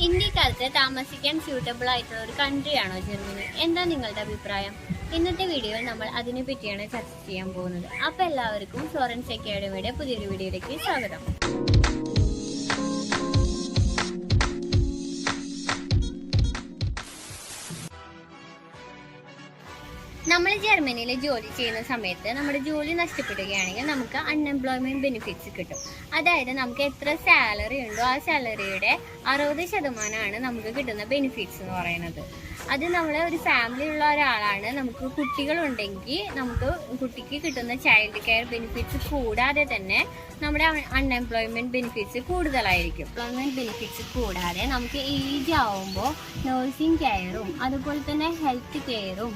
ഇന്ത്യക്കാർക്ക് താമസിക്കാൻ സ്യൂട്ടബിൾ ആയിട്ടുള്ള ഒരു കൺട്രിയാണോ ജർമ്മനി? എന്താ നിങ്ങളുടെ അഭിപ്രായം? ഇന്നത്തെ വീഡിയോയിൽ നമ്മൾ അതിനെ പറ്റിയാണ് ചർച്ച ചെയ്യാൻ പോകുന്നത്. അപ്പോൾ എല്ലാവർക്കും ഫ്ലോറൻസ് അക്കാഡമിയുടെ പുതിയൊരു വീഡിയോയിലേക്ക് സ്വാഗതം. നമ്മൾ ജർമ്മനിയിൽ ജോലി ചെയ്യുന്ന സമയത്ത് നമ്മുടെ ജോലി നഷ്ടപ്പെടുകയാണെങ്കിൽ നമുക്ക് അൺഎംപ്ലോയ്മെന്റ് ബെനിഫിറ്റ്സ് കിട്ടും. അതായത് നമുക്ക് എത്ര സാലറി ഉണ്ടോ ആ സാലറിയുടെ 60% നമുക്ക് കിട്ടുന്ന ബെനിഫിറ്റ്സ് എന്ന് പറയുന്നത്. അത് നമ്മൾ ഒരു ഫാമിലി ഉള്ള ഒരാളാണ്, നമുക്ക് കുട്ടികളുണ്ടെങ്കിൽ നമുക്ക് കുട്ടിക്ക് കിട്ടുന്ന ചൈൽഡ് കെയർ ബെനിഫിറ്റ്സ് കൂടാതെ തന്നെ നമ്മുടെ അൺഎംപ്ലോയ്മെന്റ് ബെനിഫിറ്റ്സ് കൂടുതലായിരിക്കും. എംപ്ലോയ്മെന്റ് ബെനിഫിറ്റ്സ് കൂടാതെ നമുക്ക് ഏജ് ആവുമ്പോൾ നഴ്സിംഗ് കെയറും അതുപോലെ തന്നെ ഹെൽത്ത് കെയറും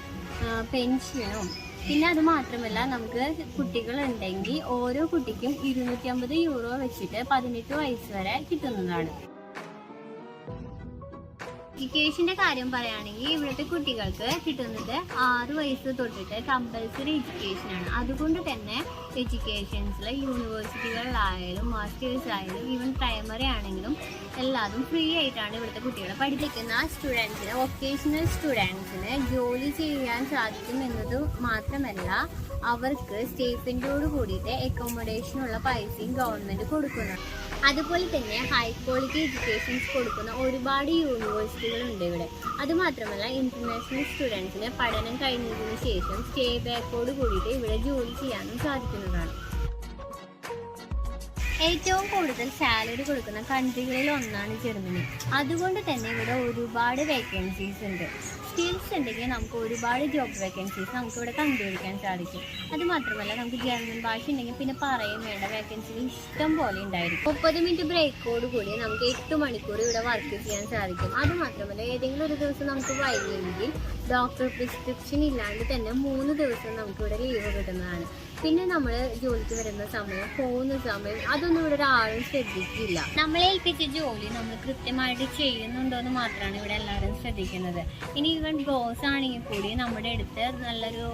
പെൻഷനും, പിന്നെ അത് മാത്രമല്ല നമുക്ക് കുട്ടികളുണ്ടെങ്കിൽ ഓരോ കുട്ടിക്കും 250 യൂറോ വെച്ചിട്ട് 18 വയസ്സ് വരെ കിട്ടുന്നതാണ്. എഡ്യൂക്കേഷന്റെ കാര്യം പറയുകയാണെങ്കിൽ ഇവിടുത്തെ കുട്ടികൾക്ക് കിട്ടുന്നത് 6 വയസ്സ് തൊട്ടിട്ട് കമ്പൽസറി എഡ്യൂക്കേഷൻ ആണ്. അതുകൊണ്ട് തന്നെ എഡ്യൂക്കേഷൻസിൽ യൂണിവേഴ്സിറ്റികളിലായാലും മാസ്റ്റേഴ്സ് ആയാലും ഈവൻ പ്രൈമറി ആണെങ്കിലും എല്ലാതും ഫ്രീ ആയിട്ടാണ് ഇവിടുത്തെ കുട്ടികളെ പഠിപ്പിക്കുന്ന. സ്റ്റുഡൻസിന് വൊക്കേഷണൽ സ്റ്റുഡൻസിന് ജോലി ചെയ്യാൻ സാധിക്കും എന്നത് മാത്രമല്ല അവർക്ക് സ്റ്റേഫിൻ്റോട് കൂടിയിട്ട് അക്കോമഡേഷനുള്ള പൈസയും ഗവൺമെൻറ് കൊടുക്കുന്നു. അതുപോലെ തന്നെ ഹൈ ക്വാളിറ്റി എഡ്യൂക്കേഷൻസ് കൊടുക്കുന്ന ഒരുപാട് യൂണിവേഴ്സിറ്റികളുണ്ട് ഇവിടെ. അതുമാത്രമല്ല ഇന്റർനാഷണൽ സ്റ്റുഡൻസിന് പഠനം കഴിഞ്ഞതിന് ശേഷം സ്റ്റേ ബാക്കോട് കൂടിയിട്ട് ഇവിടെ ജോലി ചെയ്യാനും സാധിക്കുന്നതാണ്. ഏറ്റവും കൂടുതൽ സാലറി കൊടുക്കുന്ന കൺട്രികളിൽ ഒന്നാണ് ജർമ്മനി. അതുകൊണ്ട് തന്നെ ഇവിടെ ഒരുപാട് വേക്കൻസീസ് ഉണ്ട്. സ്കിൽസ് ഉണ്ടെങ്കിൽ നമുക്ക് ഒരുപാട് ജോബ് വേക്കൻസീസ് നമുക്ക് ഇവിടെ കണ്ടുപിടിക്കാൻ സാധിക്കും. അതുമാത്രമല്ല നമുക്ക് ജർമ്മൻ ഭാഷ ഉണ്ടെങ്കിൽ പിന്നെ പറയും വേണ്ട, വേക്കൻസികൾ ഇഷ്ടം പോലെ ഉണ്ടായിരിക്കും. 30 മിനിറ്റ് ബ്രേക്കോട് കൂടി നമുക്ക് 8 മണിക്കൂർ ഇവിടെ വർക്ക് ചെയ്യാൻ സാധിക്കും. അതുമാത്രമല്ല ഏതെങ്കിലും ഒരു ദിവസം നമുക്ക് വൈകിയെങ്കിൽ ഡോക്ടർ പ്രിസ്ക്രിപ്ഷൻ ഇല്ലാണ്ട് തന്നെ 3 ദിവസം നമുക്കിവിടെ ലീവ് കിട്ടുന്നതാണ്. പിന്നെ നമ്മൾ ജോലിക്ക് വരുന്ന സമയം, പോകുന്ന സമയം അതൊന്നും ഇവിടെ ഒരാളും ശ്രദ്ധിക്കില്ല. നമ്മളെ ഏൽപ്പിച്ച ജോലി നമ്മൾ കൃത്യമായിട്ട് ചെയ്യുന്നുണ്ടോ എന്ന് മാത്രമാണ് ഇവിടെ എല്ലാവരും ശ്രദ്ധിക്കുന്നത്. ഇനി ഈവൻ ബോസ് ആണെങ്കിൽ കൂടി നമ്മുടെ അടുത്ത് നല്ലൊരു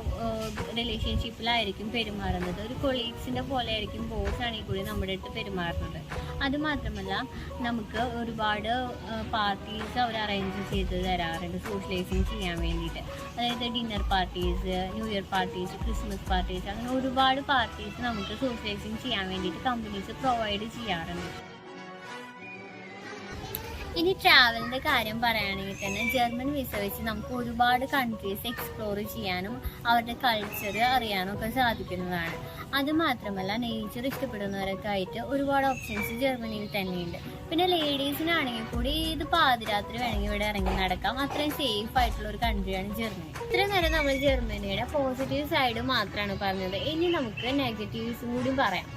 റിലേഷൻഷിപ്പിലായിരിക്കും പെരുമാറുന്നത്. ഒരു കൊളീഗ്സിൻ്റെ പോലെ ആയിരിക്കും ബോസ് ആണെങ്കിൽ കൂടി നമ്മുടെ അടുത്ത് പെരുമാറുന്നത്. അതുമാത്രമല്ല നമുക്ക് ഒരുപാട് പാർട്ടീസ് അവർ അറേഞ്ച് ചെയ്ത് തരാറുണ്ട് സോഷ്യലൈസിങ് ചെയ്യാൻ വേണ്ടിയിട്ട്. അതായത് dinner parties, new year parties, Christmas parties, അങ്ങനെ ഒരുപാട് പാർട്ടീസ് നമുക്ക് സോഷ്യലൈസിങ് ചെയ്യാൻ വേണ്ടിയിട്ട് കമ്പനീസ് പ്രൊവൈഡ് ചെയ്യാറുണ്ട്. ഇനി ട്രാവലിൻ്റെ കാര്യം പറയുകയാണെങ്കിൽ തന്നെ ജർമ്മൻ വിസ വെച്ച് നമുക്ക് ഒരുപാട് കൺട്രീസ് എക്സ്പ്ലോർ ചെയ്യാനും അവരുടെ കൾച്ചർ അറിയാനും ഒക്കെ സാധിക്കുന്നതാണ്. അതുമാത്രമല്ല നേച്ചർ ഇഷ്ടപ്പെടുന്നവരൊക്കെ ആയിട്ട് ഒരുപാട് ഓപ്ഷൻസ് ജർമ്മനിയിൽ തന്നെയുണ്ട്. പിന്നെ ലേഡീസിനാണെങ്കിൽ കൂടി ഏത് പാതിരാത്രി വേണമെങ്കിൽ ഇവിടെ ഇറങ്ങി നടക്കാം. അത്രയും സേഫ് ആയിട്ടുള്ള ഒരു കൺട്രിയാണ് ജർമ്മനി. ഇത്രയും നേരം നമ്മൾ ജർമ്മനിയുടെ പോസിറ്റീവ് സൈഡ് മാത്രമാണ് പറഞ്ഞത്. ഇനി നമുക്ക് നെഗറ്റീവ്സും കൂടി പറയാം.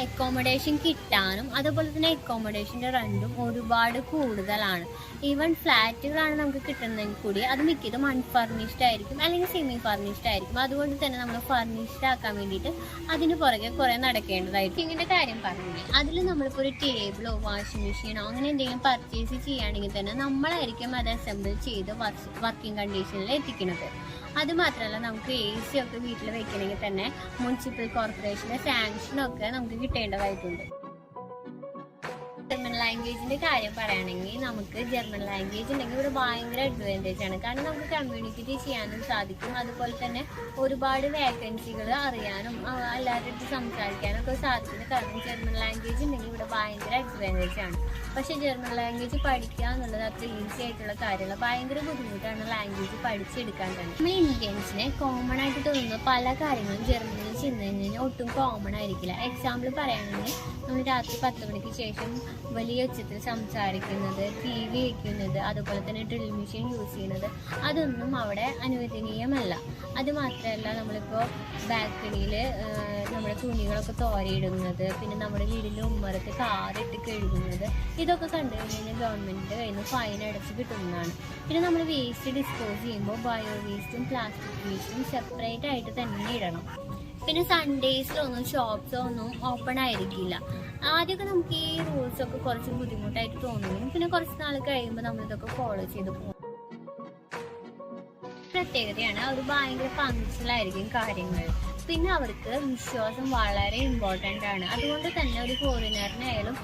അക്കോമഡേഷൻ കിട്ടാനും അതുപോലെ തന്നെ അക്കോമഡേഷൻ്റെ റെൻറ്റും ഒരുപാട് കൂടുതലാണ്. ഈവൻ ഫ്ലാറ്റുകളാണ് നമുക്ക് കിട്ടുന്നതെങ്കിൽ കൂടി അത് മിക്കതും അൺഫർണിഷ്ഡ് ആയിരിക്കും അല്ലെങ്കിൽ സെമി ഫർണിഷ്ഡ് ആയിരിക്കും. അതുകൊണ്ട് തന്നെ നമ്മൾ ഫർണിഷ്ഡ് ആക്കാൻ വേണ്ടിയിട്ട് അതിന് പുറകെ കുറേ നടക്കേണ്ടതായിരിക്കും. ഇങ്ങനെ കാര്യം പറഞ്ഞില്ലേ, അതിൽ നമ്മളിപ്പോൾ ഒരു ടേബിളോ വാഷിംഗ് മെഷീനോ അങ്ങനെ എന്തെങ്കിലും പർച്ചേസ് ചെയ്യുകയാണെങ്കിൽ തന്നെ നമ്മളായിരിക്കും അത് അസംബിൾ ചെയ്ത് വർക്കിംഗ് കണ്ടീഷനിൽ എത്തിക്കുന്നത്. അതുമാത്രമല്ല നമുക്ക് AC ഒക്കെ വീട്ടിൽ വെക്കണമെങ്കിൽ തന്നെ മുനിസിപ്പൽ കോർപ്പറേഷൻ്റെ സാങ്ഷനൊക്കെ നമുക്ക് കിട്ടേണ്ടതായിട്ടുണ്ട്. ജർമ്മൻ ലാംഗ്വേജിൻ്റെ കാര്യം പറയുകയാണെങ്കിൽ നമുക്ക് ജർമ്മൻ ലാംഗ്വേജ് ഉണ്ടെങ്കിൽ ഇവിടെ ഭയങ്കര അഡ്വാൻറ്റേജ് ആണ്. കാരണം നമുക്ക് കമ്മ്യൂണിക്കേറ്റ് ചെയ്യാനും സാധിക്കും. അതുപോലെ തന്നെ ഒരുപാട് വേക്കൻസികൾ അറിയാനും എല്ലാവരുടെ അടുത്ത് സംസാരിക്കാനും ഒക്കെ സാധിക്കുന്നത് കാരണം ജർമ്മൻ ലാംഗ്വേജ് ഉണ്ടെങ്കിൽ ഇവിടെ ഭയങ്കര അഡ്വാൻറ്റേജ് ആണ്. പക്ഷേ ജർമ്മൻ ലാംഗ്വേജ് പഠിക്കുക എന്നുള്ളത് അത്ര ഈസി ആയിട്ടുള്ള കാര്യമല്ല. ഭയങ്കര ബുദ്ധിമുട്ടാണ് ലാംഗ്വേജ് പഠിച്ചെടുക്കാൻ തന്നെ. നമ്മൾ ഇന്ത്യൻസിനെ കോമൺ ആയിട്ട് തോന്നുന്ന പല കാര്യങ്ങളും ജർമ്മനിയിൽ ചെന്ന് കഴിഞ്ഞാൽ ഒട്ടും കോമൺ ആയിരിക്കില്ല. എക്സാമ്പിൾ പറയുകയാണെങ്കിൽ നമ്മൾ രാത്രി 10 മണിക്ക് ശേഷം വലിയ ഉച്ചത്തിൽ സംസാരിക്കുന്നത്, TV വയ്ക്കുന്നത്, അതുപോലെ തന്നെ ഡ്രിൽ മെഷീൻ യൂസ് ചെയ്യുന്നത് അതൊന്നും അവിടെ അനുവദനീയമല്ല. അതുമാത്രമല്ല നമ്മളിപ്പോൾ ബാൽക്കണിയിൽ നമ്മുടെ തുണികളൊക്കെ തോരയിടുന്നത്, പിന്നെ നമ്മുടെ വീടിൻ്റെ ഉമ്മറത്ത് കാറിട്ട് കഴുകുന്നത്, ഇതൊക്കെ കണ്ടു കഴിഞ്ഞാൽ ഗവൺമെൻറ്റിൻ്റെ കയ്യിൽ നിന്ന് ഫൈൻ അടച്ച് കിട്ടുന്നതാണ്. പിന്നെ നമ്മൾ വേസ്റ്റ് ഡിസ്പോസ് ചെയ്യുമ്പോൾ ബയോ വേസ്റ്റും പ്ലാസ്റ്റിക് വേസ്റ്റും സെപ്പറേറ്റ് ആയിട്ട് തന്നെ ഇടണം. പിന്നെ സൺഡേസിലൊന്നും ഷോപ്സോ ഒന്നും ഓപ്പൺ ആയിരിക്കില്ല. ആദ്യമൊക്കെ നമുക്ക് ഈ റൂൾസൊക്കെ കുറച്ച് ബുദ്ധിമുട്ടായിട്ട് തോന്നുമെങ്കിലും പിന്നെ കുറച്ച് നാൾ കഴിയുമ്പോൾ നമ്മളിതൊക്കെ ഫോളോ ചെയ്ത് പോകും. പ്രത്യേകതയാണ് അവർ ഭയങ്കര പങ്ക്ച്വലായിരിക്കും കാര്യങ്ങൾ. പിന്നെ അവർക്ക് വിശ്വാസം വളരെ ഇമ്പോർട്ടൻ്റ് ആണ്. അതുകൊണ്ട് തന്നെ ഒരു ഫോറിനറിനായാലും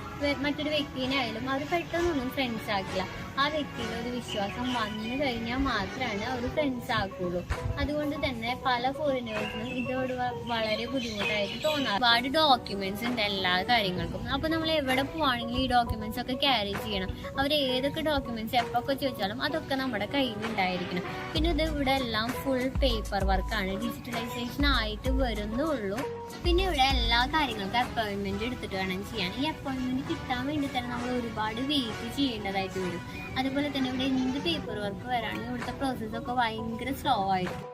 മറ്റൊരു വ്യക്തിനായാലും അവർ പെട്ടെന്നൊന്നും ഫ്രണ്ട്സ് ആക്കില്ല. ആ വ്യക്തിയുടെ ഒരു വിശ്വാസം വന്നു കഴിഞ്ഞാൽ മാത്രമാണ് അവർ ഫ്രണ്ട്സ് ആക്കുള്ളൂ. അതുകൊണ്ട് തന്നെ പല ഫോറിനേഴ്സിനും ഇതോട് വളരെ ബുദ്ധിമുട്ടായിട്ട് തോന്നാം. ഒരുപാട് ഡോക്യുമെന്റ്സ് ഉണ്ട് എല്ലാ കാര്യങ്ങൾക്കും. അപ്പൊ നമ്മൾ എവിടെ പോവാണെങ്കിലും ഈ ഡോക്യുമെന്റ്സ് ഒക്കെ ക്യാരി ചെയ്യണം. അവർ ഏതൊക്കെ ഡോക്യുമെന്റ്സ് എപ്പൊക്കെ ചോദിച്ചാലും അതൊക്കെ നമ്മുടെ കയ്യിൽ ഉണ്ടായിരിക്കണം. പിന്നെ ഇത് ഇവിടെ എല്ലാം ഫുൾ പേപ്പർ വർക്കാണ്, ഡിജിറ്റലൈസേഷൻ ആയിട്ട് വരുന്നുള്ളൂ. പിന്നെ ഇവിടെ എല്ലാ കാര്യങ്ങൾക്കും അപ്പോയിന്റ്മെന്റ് എടുത്തിട്ട് വേണം ചെയ്യാൻ. ഈ അപ്പോയിന്റ്മെന്റ് കിട്ടാൻ വേണ്ടി തന്നെ നമ്മൾ ഒരുപാട് വെയിറ്റ് ചെയ്യേണ്ടതായിട്ട് വരും. അതുപോലെ തന്നെ ഇവിടെ എന്ത് പേപ്പർ വർക്ക് വരാണെങ്കിൽ ഇവിടുത്തെ പ്രോസസ്സൊക്കെ ഭയങ്കര സ്ലോ ആയിരിക്കും.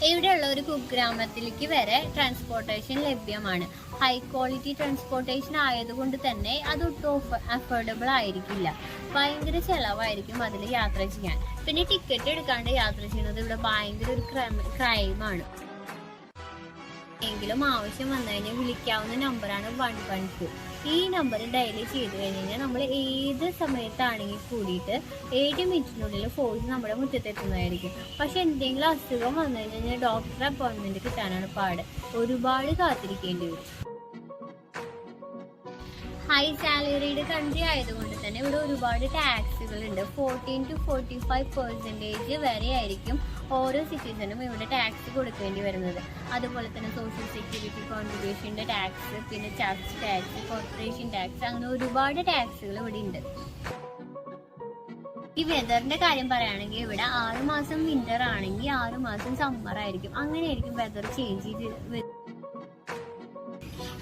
ഇവിടെയുള്ള ഒരു കുഗ്രാമത്തിലേക്ക് വരെ ട്രാൻസ്പോർട്ടേഷൻ ലഭ്യമാണ്. ഹൈ ക്വാളിറ്റി ട്രാൻസ്പോർട്ടേഷൻ ആയതുകൊണ്ട് തന്നെ അതൊട്ടും അഫോർഡബിൾ ആയിരിക്കില്ല. ഭയങ്കര ചിലവായിരിക്കും അതിൽ യാത്ര ചെയ്യാൻ. പിന്നെ ടിക്കറ്റ് എടുക്കാണ്ട് യാത്ര ചെയ്യുന്നത് ഇവിടെ ഭയങ്കര ഒരു ക്രൈമാണ്. എങ്കിലും ആവശ്യം വന്നു കഴിഞ്ഞാൽ വിളിക്കാവുന്ന നമ്പറാണ് 112. ഈ നമ്പർ ഡയൽ ചെയ്ത് കഴിഞ്ഞാൽ നമ്മൾ ഏത് സമയത്താണെങ്കിൽ കൂടിയിട്ട് 7 മിനിറ്റിനുള്ളിൽ ഫോഴ്സ് നമ്മുടെ മുറ്റത്തെത്തുന്നതായിരിക്കും. പക്ഷെ എന്തെങ്കിലും അസുഖം വന്നു കഴിഞ്ഞാൽ ഡോക്ടർ അപ്പോയിന്റ്മെന്റ് കിട്ടാനാണ് പാട്. ഒരുപാട് കാത്തിരിക്കേണ്ടി വരും. ഹൈ സാലറിയുടെ കൺട്രി ആയതുകൊണ്ട് തന്നെ ഇവിടെ ഒരുപാട് ടാക്സുകൾ ഉണ്ട്. 14 to 45% വരെ ആയിരിക്കും ഓരോ സിറ്റിസണും ഇവിടെ ടാക്സ് കൊടുക്കേണ്ടി വരുന്നത്. അതുപോലെ തന്നെ സോഷ്യൽ സെക്യൂരിറ്റി കോൺട്രിബ്യൂഷൻ്റെ ടാക്സ്, പിന്നെ ചർച്ച് ടാക്സ്, കോർപ്പറേഷൻ ടാക്സ്, അങ്ങനെ ഒരുപാട് ടാക്സുകൾ ഇവിടെ ഉണ്ട്. ഈ വെതറിന്റെ കാര്യം പറയുകയാണെങ്കിൽ ഇവിടെ 6 മാസം വിന്റർ ആണെങ്കിൽ 6 മാസം സമ്മർ ആയിരിക്കും. അങ്ങനെയായിരിക്കും വെതർ ചേഞ്ച് ചെയ്ത്.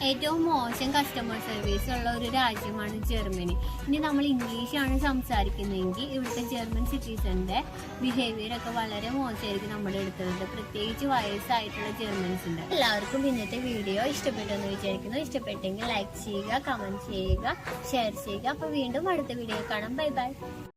ഏറ്റവും മോശം കസ്റ്റമർ സർവീസ് ഉള്ള ഒരു രാജ്യമാണ് ജർമ്മനി. ഇനി നമ്മൾ ഇംഗ്ലീഷാണ് സംസാരിക്കുന്നതെങ്കിൽ ഇവിടുത്തെ ജർമ്മൻ സിറ്റിസന്റെ ബിഹേവിയർ ഒക്കെ വളരെ മോശമായിരിക്കും നമ്മുടെ അടുത്തുള്ളത്. പ്രത്യേകിച്ച് വയസ്സായിട്ടുള്ള ജർമ്മൻസ് ഉണ്ട്. എല്ലാവർക്കും ഇന്നത്തെ വീഡിയോ ഇഷ്ടപ്പെട്ടെന്ന് വിചാരിക്കുന്നു. ഇഷ്ടപ്പെട്ടെങ്കിൽ ലൈക്ക് ചെയ്യുക, കമന്റ് ചെയ്യുക, ഷെയർ ചെയ്യുക. അപ്പോൾ വീണ്ടും അടുത്ത വീഡിയോ കാണാം. Bye bye.